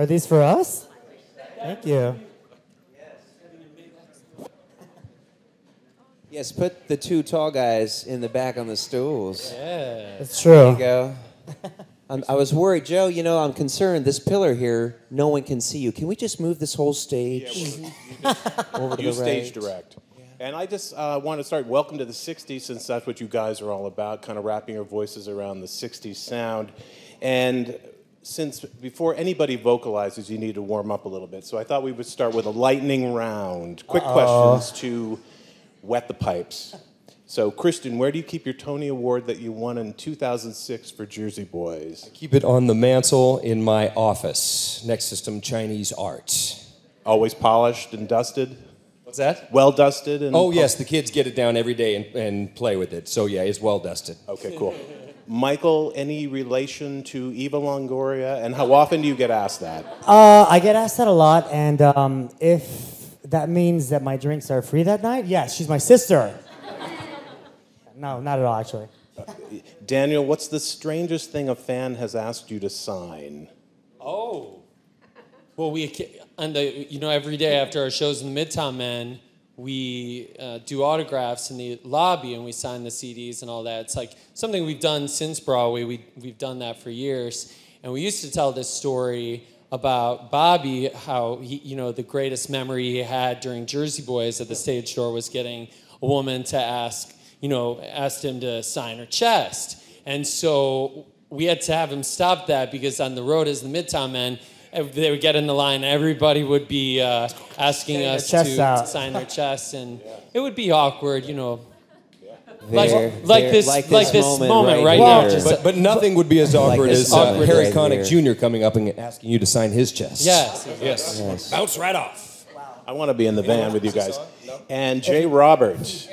Are these for us? Thank you. Yes, put the two tall guys in the back on the stools. Yeah. It's true. There you go. I was worried, Joe, I'm concerned. This pillar here, no one can see you. Can we just move this whole stage over to You the right? stage direct. And I just want to start, welcome to the 60s, since that's what you guys are all about, kind of wrapping your voices around the 60s sound. And since before anybody vocalizes, you need to warm up a little bit. So I thought we would start with a lightning round. Quick questions to wet the pipes. So, Kristen, where do you keep your Tony Award that you won in 2006 for Jersey Boys? Keep it on the mantle in my office, next to some Chinese art. Always polished and dusted? What's that? Well dusted? And Oh, yes, the kids get it down every day and play with it. So, yeah, it's well dusted. Okay, cool. Michael, any relation to Eva Longoria? And how often do you get asked that? I get asked that a lot, and if that means that my drinks are free that night, yes, she's my sister. No, not at all, actually. Daniel, what's the strangest thing a fan has asked you to sign? Oh. Well, every day after our shows in the Midtown Men, we do autographs in the lobby and we sign the CDs and all that. It's like something we've done since Broadway. We've done that for years. And we used to tell this story about Bobby, how the greatest memory he had during Jersey Boys at the stage door was getting a woman to asked him to sign her chest. And so we had to have him stop that because on the road as the Midtown Men, they would get in the line, everybody would be asking us to sign their chests, and it would be awkward, like this moment right now. But nothing would be as awkward as Harry Connick Jr. coming up and asking you to sign his chest. Yes. Bounce right off. I want to be in the van with you guys. And Jay Roberts,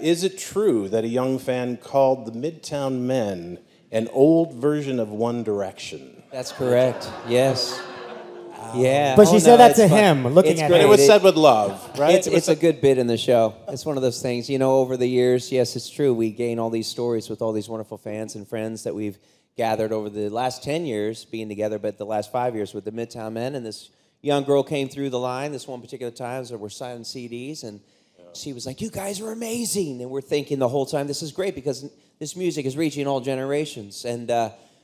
is it true that a young fan called the Midtown Men an old version of One Direction? That's correct. Yes. Yeah. But she said that to him, looking at him. It was said with love, right? It's a good bit in the show. It's one of those things, over the years, yes, it's true. We gain all these stories with all these wonderful fans and friends that we've gathered over the last 10 years being together, but the last 5 years with the Midtown Men. And this young girl came through the line this one particular time, so we're signing CDs, and she was like, "You guys are amazing." And we're thinking the whole time, this is great because this music is reaching all generations. And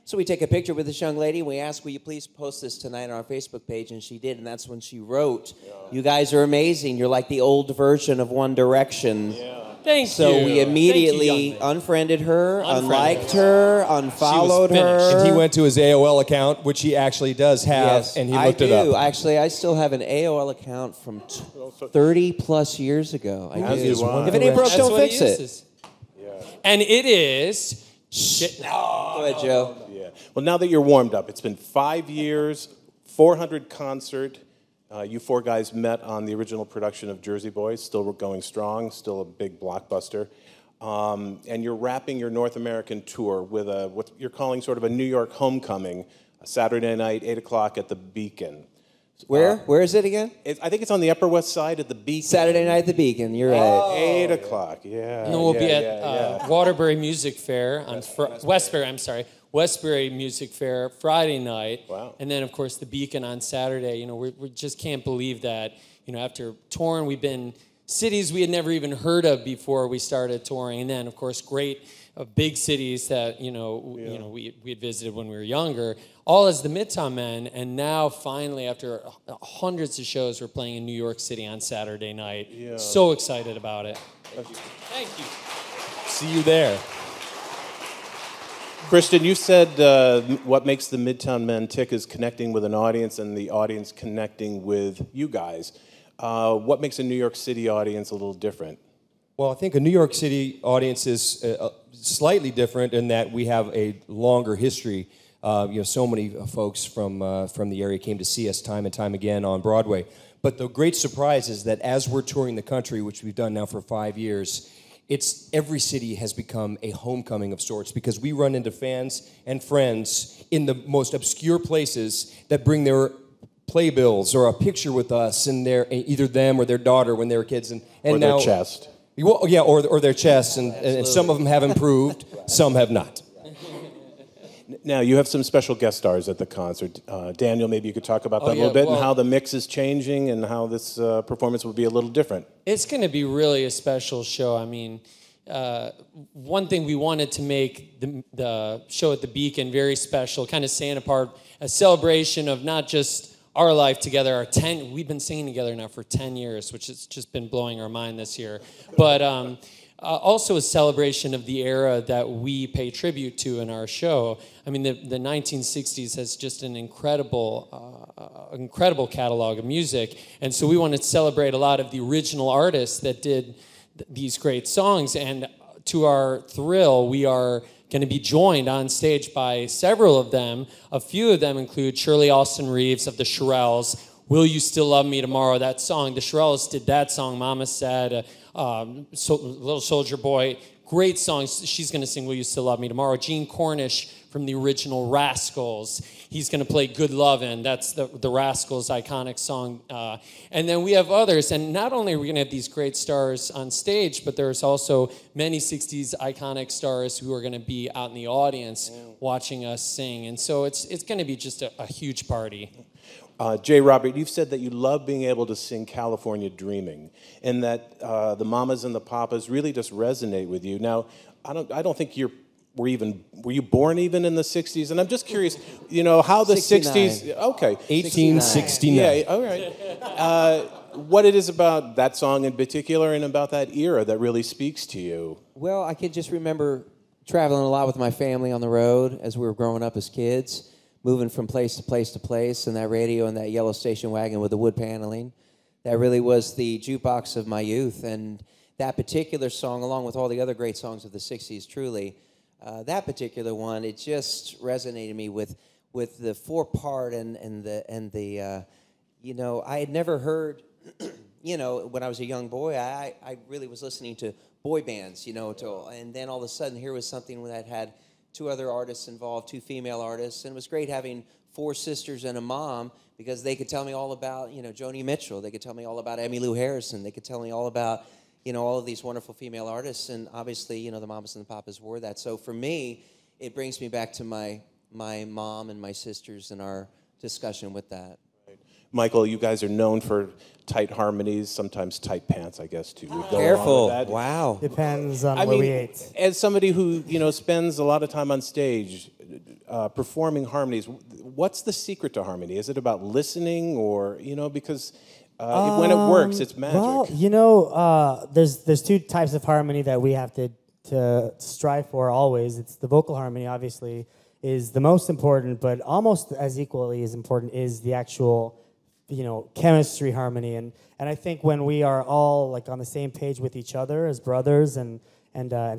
so we take a picture with this young lady, and we ask, "Will you please post this tonight on our Facebook page?" And she did, and that's when she wrote, "You guys are amazing. You're like the old version of One Direction." Yeah. Thank you. So we immediately unfriended her, unliked her, unfollowed her. And he went to his AOL account, which he actually does have, and he looked it up. Actually, I still have an AOL account from 30 plus years ago. I do. If it ain't broke, don't fix it. Yeah. And it is... Go ahead, Joe. Yeah. Well, now that you're warmed up, it's been 5 years, 400 concert. You four guys met on the original production of Jersey Boys, still going strong, still a big blockbuster. And you're wrapping your North American tour with what you're calling sort of a New York homecoming, a Saturday night, 8 o'clock at the Beacon. Where? Where is it again? I think it's on the Upper West Side at the Beacon. Saturday night at the Beacon, you're right. 8 o'clock, yeah. And then we'll be at Waterbury Music Fair on Westbury Music Fair Friday night. Wow. And then, of course, the Beacon on Saturday. We just can't believe that, after touring, we've been cities we had never even heard of before we started touring. And then, of course, great big cities that, we had visited when we were younger, all as the Midtown Men. And now, finally, after hundreds of shows, we're playing in New York City on Saturday night. Yeah. So excited about it. Thank you. See you there. Kristen, you said what makes the Midtown Men tick is connecting with an audience and the audience connecting with you guys. What makes a New York City audience a little different? Well, I think a New York City audience is slightly different in that we have a longer history. So many folks from the area came to see us time and time again on Broadway. But the great surprise is that as we're touring the country, which we've done now for 5 years, every city has become a homecoming of sorts because we run into fans and friends in the most obscure places that bring their playbills or a picture with us and either them or their daughter when they were kids and or now, their chest. Well, yeah, or their chests, and some of them have improved, some have not. Now, you have some special guest stars at the concert. Daniel, maybe you could talk about that a little bit and how the mix is changing and how this performance will be a little different. It's going to be really a special show. I mean, one thing we wanted to make the show at the Beacon very special, kind of stand apart, a celebration of not just our life together. We've been singing together now for 10 years, which has just been blowing our mind this year. But also a celebration of the era that we pay tribute to in our show. I mean, the 1960s has just an incredible catalog of music, and so we want to celebrate a lot of the original artists that did these great songs. And to our thrill, we are going to be joined on stage by several of them. A few of them include Shirley Austin Reeves of the Shirelles. Will You Still Love Me Tomorrow? That song, the Shirelles did that song, Mama Said, Little Soldier Boy. Great songs. She's going to sing Will You Still Love Me Tomorrow. Gene Cornish from the original Rascals. He's going to play Good Lovin'. That's the Rascals' iconic song. And then we have others. And not only are we going to have these great stars on stage, but there's also many 60s iconic stars who are going to be out in the audience watching us sing. And so it's going to be just a huge party. J. Robert, you've said that you love being able to sing California Dreaming, and that the mamas and the papas really just resonate with you. Now, I don't think were you born even in the 60s? And I'm just curious, how the 60s, okay. 1869. Yeah, all right. What it is about that song in particular and about that era that really speaks to you? Well, I can just remember traveling a lot with my family on the road as we were growing up as kids, moving from place to place to place, and that radio and that yellow station wagon with the wood paneling. That really was the jukebox of my youth. And that particular song, along with all the other great songs of the 60s, truly, that particular one, it just resonated me with the four-part and the I had never heard, when I was a young boy, I really was listening to boy bands, and then all of a sudden here was something that had two other artists involved, two female artists, and it was great having four sisters and a mom because they could tell me all about, Joni Mitchell. They could tell me all about Emmylou Harrison. They could tell me all about, all of these wonderful female artists, and obviously, the mamas and the papas were that. So for me, it brings me back to my mom and my sisters and our discussion with that. Michael, you guys are known for tight harmonies, sometimes tight pants, I guess, too. Careful. Wow. Depends on what we ate. As somebody who, spends a lot of time on stage performing harmonies, what's the secret to harmony? Is it about listening or, because when it works, it's magic? Well, there's two types of harmony that we have to strive for always. It's the vocal harmony, obviously, is the most important, but almost as equally as important is the actual chemistry harmony, and I think when we are all like on the same page with each other as brothers and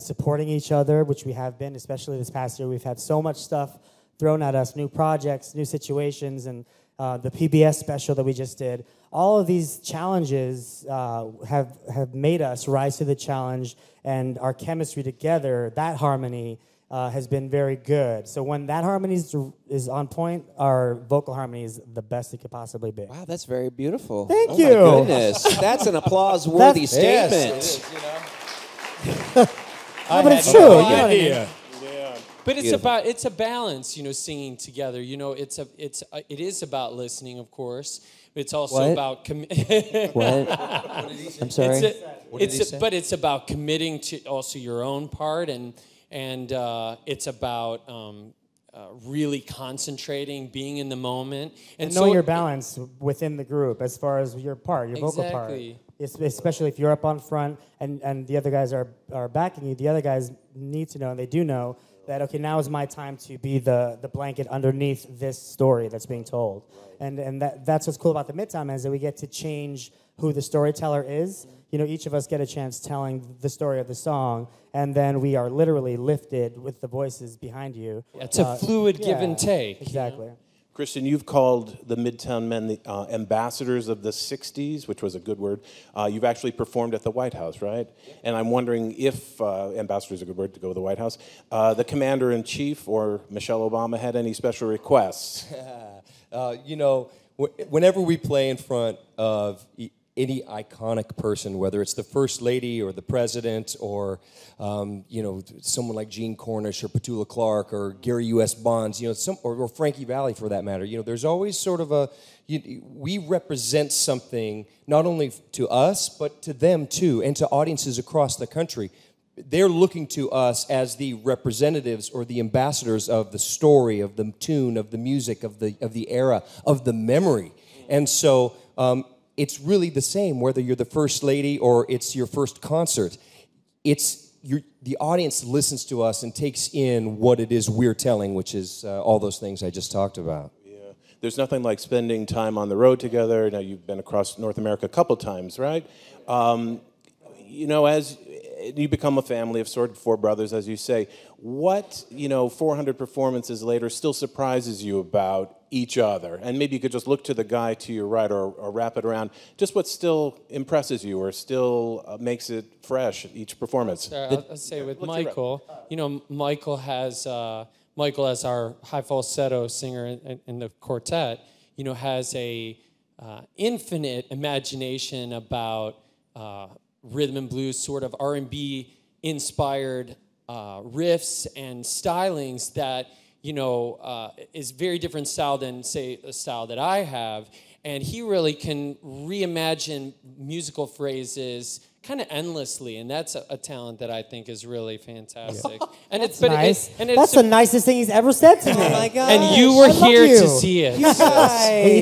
supporting each other, which we have been, especially this past year, we've had so much stuff thrown at us, new projects, new situations, and the PBS special that we just did. All of these challenges have made us rise to the challenge, and our chemistry together, that harmony, has been very good. So when that harmony is on point, our vocal harmony is the best it could possibly be. Wow, that's very beautiful. Thank you. Oh my goodness, that's an applause-worthy statement. Yes, But it's true. idea. But it's Beautiful. it's a balance, singing together. It is about listening, of course. But it's also What? about What? I'm sorry. But it's about committing to also your own part, and it's about really concentrating, being in the moment, And know your balance within the group as far as your part, your vocal part. Exactly. Especially if you're up on front and the other guys are backing you, the other guys need to know, and they do know, that, okay, now is my time to be the blanket underneath this story that's being told. Right. And that's what's cool about the Midtown Man, is that we get to change who the storyteller is. Each of us get a chance telling the story of the song, and then we are literally lifted with the voices behind you. It's a fluid give and take. Exactly. Christian, you've called the Midtown Men the ambassadors of the 60s, which was a good word. You've actually performed at the White House, right? And I'm wondering if, ambassador is a good word to go with the White House, the commander-in-chief or Michelle Obama had any special requests? Whenever we play in front of any iconic person, whether it's the First Lady or the President or, someone like Gene Cornish or Petula Clark or Gary U.S. Bonds, or Frankie Valli for that matter. There's always sort of we represent something not only to us, but to them too, and to audiences across the country. They're looking to us as the representatives or the ambassadors of the story, of the tune, of the music, of the era, of the memory. And so it's really the same whether you're the First Lady or it's your first concert. The audience listens to us and takes in what it is we're telling, which is all those things I just talked about. Yeah. There's nothing like spending time on the road together. Now, you've been across North America a couple times, right? As you become a family of sort of four brothers, as you say, what, 400 performances later still surprises you about each other? And maybe you could just look to the guy to your right or wrap it around. Just what still impresses you or still makes it fresh each performance? I'll say with Michael, Michael as our high falsetto singer in the quartet, has a infinite imagination about rhythm and blues, sort of R&B inspired riffs and stylings that is very different style than, say, the style that I have. And he really can reimagine musical phrases kind of endlessly, and that's a talent that I think is really fantastic. And That's nice. That's the nicest thing he's ever said to me. Oh my God! And you were here to see it. He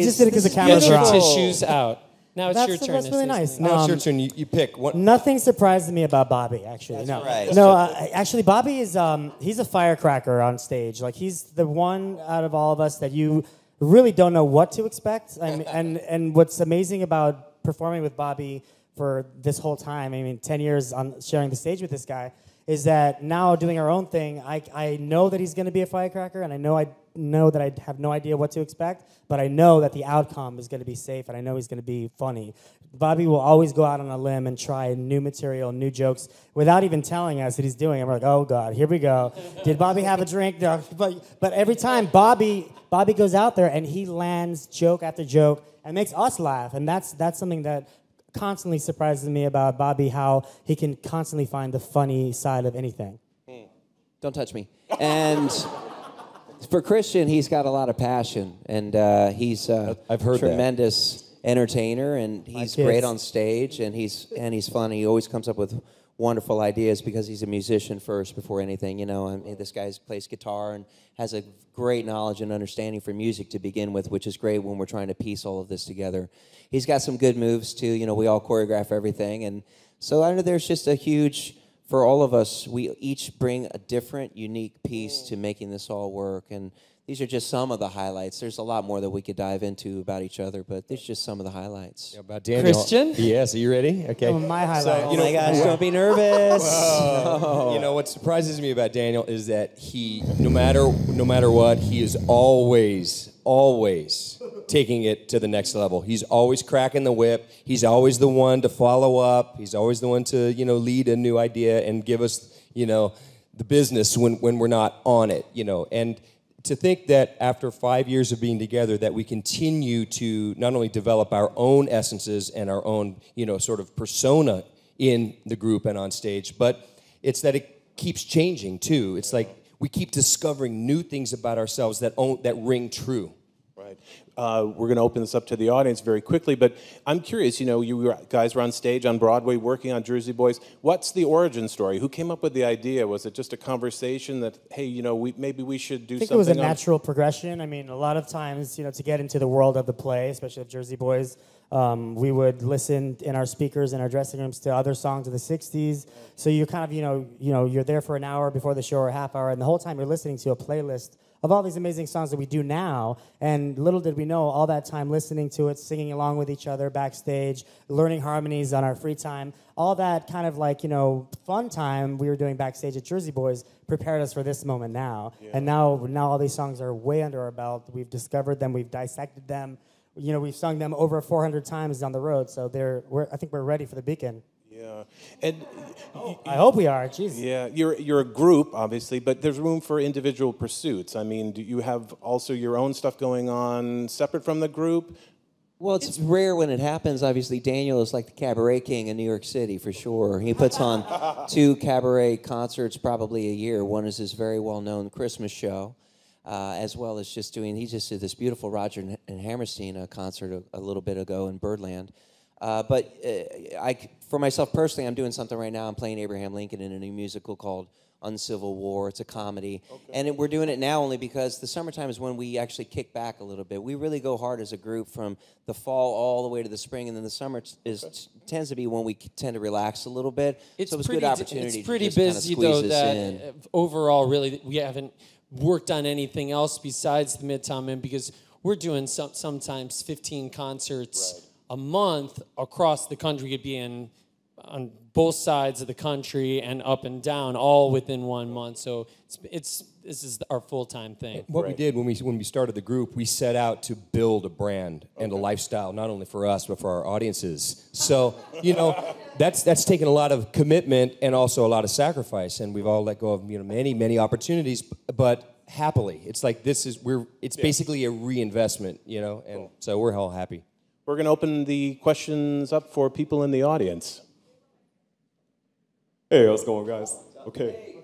just did it because the camera's Get your wrong. tissues out. Now it's your turn. That's really nice. Now it's your turn. You pick. What? Nothing surprises me about Bobby, actually. That's right. No, actually, Bobby is he's a firecracker on stage. Like, he's the one out of all of us that you really don't know what to expect. And what's amazing about performing with Bobby for this whole time, 10 years on sharing the stage with this guy, is that now doing our own thing, I know that he's going to be a firecracker, and I know that I have no idea what to expect, but I know that the outcome is going to be safe, and I know he's going to be funny. Bobby will always go out on a limb and try new material, new jokes, without even telling us that he's doing it. We're like, oh, God, here we go. Did Bobby have a drink? No. But every time, Bobby goes out there, and he lands joke after joke and makes us laugh, and that's something that constantly surprises me about Bobby, how he can constantly find the funny side of anything. Don't touch me. And for Christian, he's got a lot of passion, and he's I've heard tremendous entertainer, and he's great on stage, and he's funny. He always comes up with wonderful ideas because he's a musician first before anything. This guy plays guitar and has a great knowledge and understanding for music to begin with, which is great when we're trying to piece all of this together. He's got some good moves too. We all choreograph everything, and so I know there's just a huge, for all of us, we each bring a different, unique piece to making this all work. And these are just some of the highlights. There's a lot more that we could dive into about each other, but these are just some of the highlights. Yeah, about Daniel. Christian? Yes, are you ready? Okay. My highlight. Oh my gosh, don't be nervous. What surprises me about Daniel is that he, no matter what, he is always taking it to the next level. He's always cracking the whip. He's always the one to follow up. He's always the one to, lead a new idea and give us, the business when we're not on it, And to think that after 5 years of being together that we continue to not only develop our own essences and our own, sort of persona in the group and on stage, but it's that it keeps changing too. It's like we keep discovering new things about ourselves that ring true. Right. We're going to open this up to the audience very quickly, but I'm curious, you guys were on stage on Broadway working on Jersey Boys. What's the origin story? Who came up with the idea? Was it just a conversation that, hey, maybe we should do something? I think it was a natural progression. A lot of times, to get into the world of the play, especially of Jersey Boys, we would listen in our speakers in our dressing rooms to other songs of the 60s. So you kind of, you're there for an hour before the show or a half hour, and the whole time you're listening to a playlist of all these amazing songs that we do now. And little did we know, all that time listening to it, singing along with each other backstage, learning harmonies on our free time, all that kind of fun time we were doing backstage at Jersey Boys prepared us for this moment now. Yeah. And now all these songs are way under our belt. We've discovered them, we've dissected them. We've sung them over 400 times on the road, so I think we're ready for the Beacon. Yeah, and I hope we are. Jeez. Yeah, you're a group, obviously, but there's room for individual pursuits. Do you have also your own stuff going on separate from the group? Well, it's rare when it happens. Obviously, Daniel is like the cabaret king in New York City for sure. He puts on 2 cabaret concerts probably a year. One is his very well-known Christmas show, as well as he just did this beautiful Roger and Hammerstein concert a little bit ago in Birdland. But for myself personally, I'm doing something right now. I'm playing Abraham Lincoln in a new musical called Uncivil War. It's a comedy. Okay. And we're doing it now only because the summertime is when we actually kick back a little bit. We really go hard as a group from the fall all the way to the spring, and then the summer tends to be when we tend to relax a little bit. So it's a good opportunity. It's pretty to just busy, kind of though, squeeze that in. overall, really, we haven't worked on anything else besides the Midtown Men, because we're doing sometimes 15 concerts a month across the country. Could be on both sides of the country and up and down, all within 1 month. So this is our full-time thing. What we did when we started the group, we set out to build a brand and a lifestyle, not only for us but for our audiences. So that's taken a lot of commitment and also a lot of sacrifice, and we've all let go of many opportunities, but happily. It's like it's basically a reinvestment, and so we're all happy. We're going to open the questions up for people in the audience. Hey, how's it going, guys? Okay.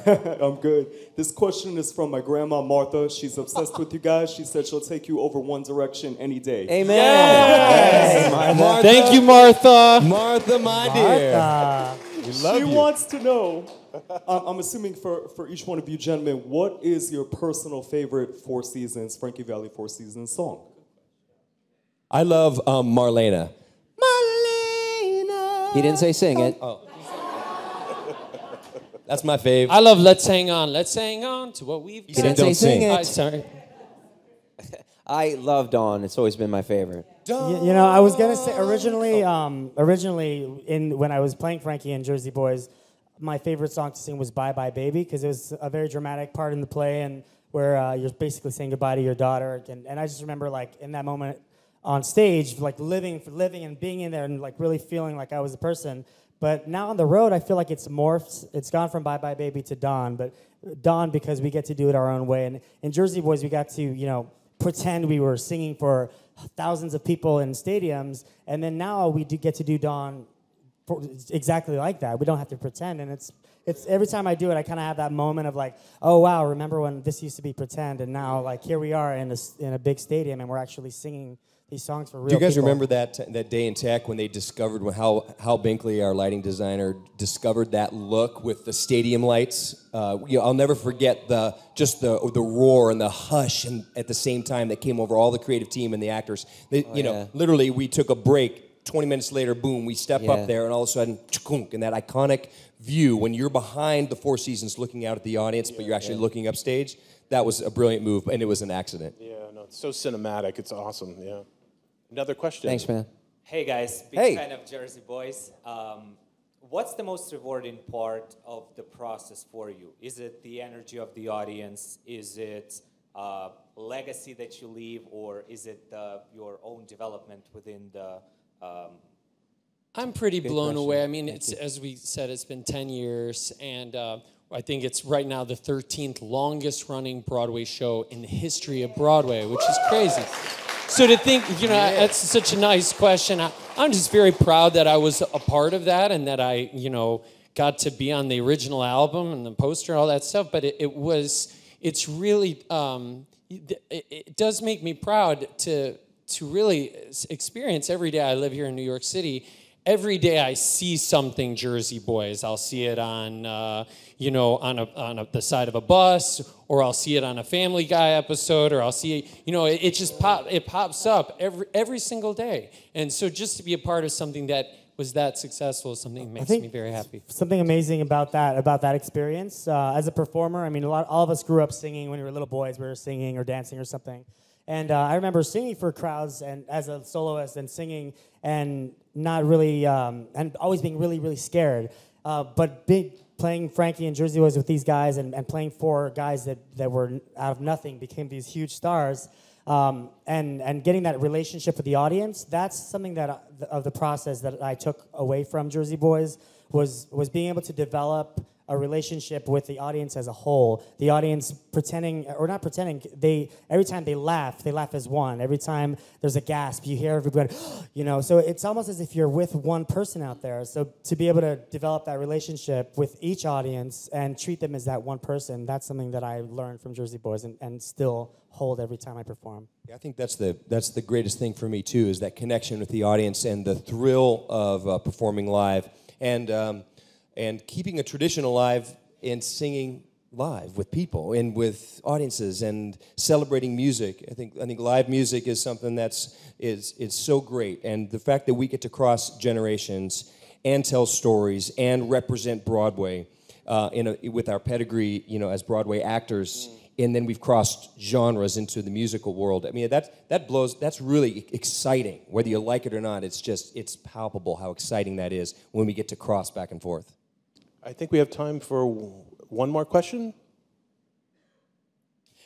I'm good. This question is from my grandma, Martha. She's obsessed with you guys. She said she'll take you over One Direction any day. Amen. Yes. Martha. Thank you, Martha. Martha, my dear. We love She you. wants to know, I'm assuming for each one of you gentlemen, what is your personal favorite Frankie Valli Four Seasons song? I love Marlena. He didn't say sing it. Oh. That's my fave. I love Let's Hang On. Let's hang on to what we've got. He didn't say sing it. Sorry. I love Dawn. It's always been my favorite. I was gonna say originally when I was playing Frankie and Jersey Boys, my favorite song to sing was "Bye Bye Baby" because it was a very dramatic part in the play, and where you're basically saying goodbye to your daughter, and I just remember like in that moment on stage, like living and being in there and like really feeling like I was a person. But now on the road, I feel like it's morphed. It's gone from Bye Bye Baby to Dawn, but Dawn because we get to do it our own way. And in Jersey Boys, we got to, pretend we were singing for thousands of people in stadiums. And then now we get to do Dawn exactly like that. We don't have to pretend. And it's every time I do it, I kind of have that moment of like, oh, wow, remember when this used to be pretend? And now, like, here we are in a big stadium, and we're actually singing these songs for real Do you guys people. remember that day in tech when they discovered how Binkley, our lighting designer, discovered that look with the stadium lights? I'll never forget the roar and the hush, and at the same time that came over all the creative team and the actors. Literally, we took a break. 20 minutes later, boom, we step up there, and all of a sudden, and that iconic view when you're behind the Four Seasons looking out at the audience, but you're actually looking upstage. That was a brilliant move, and it was an accident. Yeah, no, it's so cinematic. It's awesome. Yeah. Another question. Thanks, man. Hey guys, big fan of Jersey Boys. What's the most rewarding part of the process for you? Is it the energy of the audience? Is it legacy that you leave, or is it your own development within the? I'm pretty blown away. I mean, as we said, it's been 10 years, and I think it's right now the 13th longest running Broadway show in the history of Broadway, which is crazy. So to think, that's such a nice question. I'm just very proud that I was a part of that, and that I, got to be on the original album and the poster and all that stuff. But it's really, it does make me proud to really experience every day I live here in New York City. Every day I see something Jersey Boys. I'll see it on, on the side of a bus, or I'll see it on a Family Guy episode, or I'll see it, it pops up every single day. And so just to be a part of something that was that successful is something that makes me very happy. Something amazing about that experience as a performer. I mean, all of us grew up singing when we were little boys. We were singing or dancing or something. And I remember singing for crowds and as a soloist and singing and not really, and always being really, really scared. But playing Frankie and Jersey Boys with these guys and playing for guys that were out of nothing became these huge stars. And getting that relationship with the audience, that's something of the process that I took away from Jersey Boys was being able to develop a relationship with the audience as a whole. The audience pretending, or not pretending, every time they laugh as one. Every time there's a gasp, you hear everybody, you know, so it's almost as if you're with one person out there. So to be able to develop that relationship with each audience and treat them as that one person, that's something that I learned from Jersey Boys and still hold every time I perform. Yeah, I think that's the greatest thing for me too, is that connection with the audience and the thrill of performing live and keeping a tradition alive and singing live with people and with audiences and celebrating music. I think live music is something that's so great, and the fact that we get to cross generations and tell stories and represent Broadway with our pedigree, you know, as Broadway actors. And then we've crossed genres into the musical world. I mean, that's really exciting. Whether you like it or not, it's palpable how exciting that is when we get to cross back and forth. I think we have time for one more question.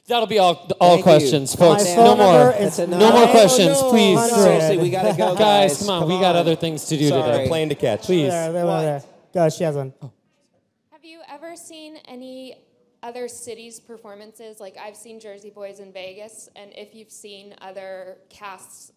That'll be all Thank questions, you. folks. My No phone more. number is No more questions, please. Seriously, we gotta go, Guys, come on. We got other things to do Sorry. today. Plane to catch. Please. There. Go, she has one. Have you ever seen any other cities' performances? Like, I've seen Jersey Boys in Vegas, and if you've seen other casts'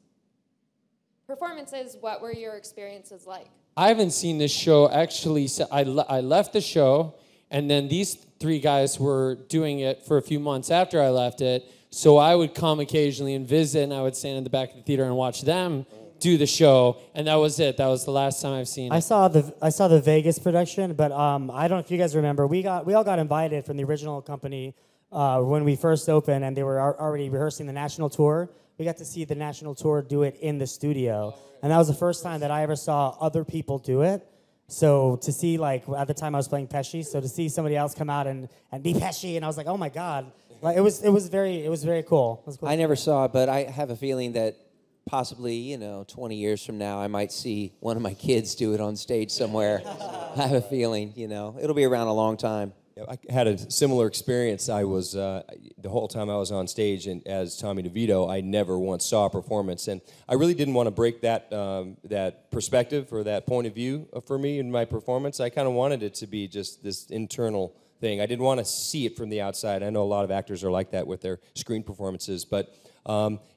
performances, what were your experiences like? I haven't seen this show actually. So I left the show, and then these three guys were doing it for a few months after I left it. So I would come occasionally and visit, and I would stand in the back of the theater and watch them do the show, and that was it. That was the last time I've seen it. I saw the Vegas production, but I don't know if you guys remember. We all got invited from the original company when we first opened, and they were already rehearsing the national tour. We got to see the national tour do it in the studio, and that was the first time that I ever saw other people do it. So to see, like, at the time I was playing Pesci, so to see somebody else come out and be Pesci, and I was like, oh my god, like it was very cool. It was cool. I never saw it, but I have a feeling that possibly, 20 years from now, I might see one of my kids do it on stage somewhere. I have a feeling, it'll be around a long time. I had a similar experience. I was the whole time I was on stage, and as Tommy DeVito, I never once saw a performance, and I really didn't want to break that that perspective or that point of view for me in my performance. I kind of wanted it to be just this internal thing. I didn't want to see it from the outside. I know a lot of actors are like that with their screen performances, but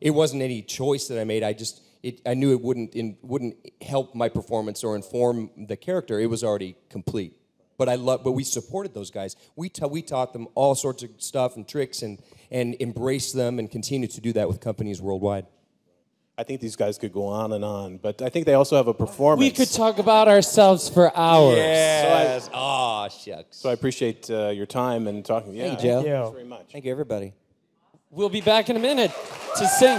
it wasn't any choice that I made. I knew it wouldn't help my performance or inform the character. It was already complete. But we supported those guys. We taught them all sorts of stuff and tricks and embraced them and continue to do that with companies worldwide. I think these guys could go on, but I think they also have a performance. We could talk about ourselves for hours. Yes. Shucks. So I appreciate your time and talking. Yeah, Thank you, Joe. Thank you very much. Thank you, everybody. We'll be back in a minute to sing.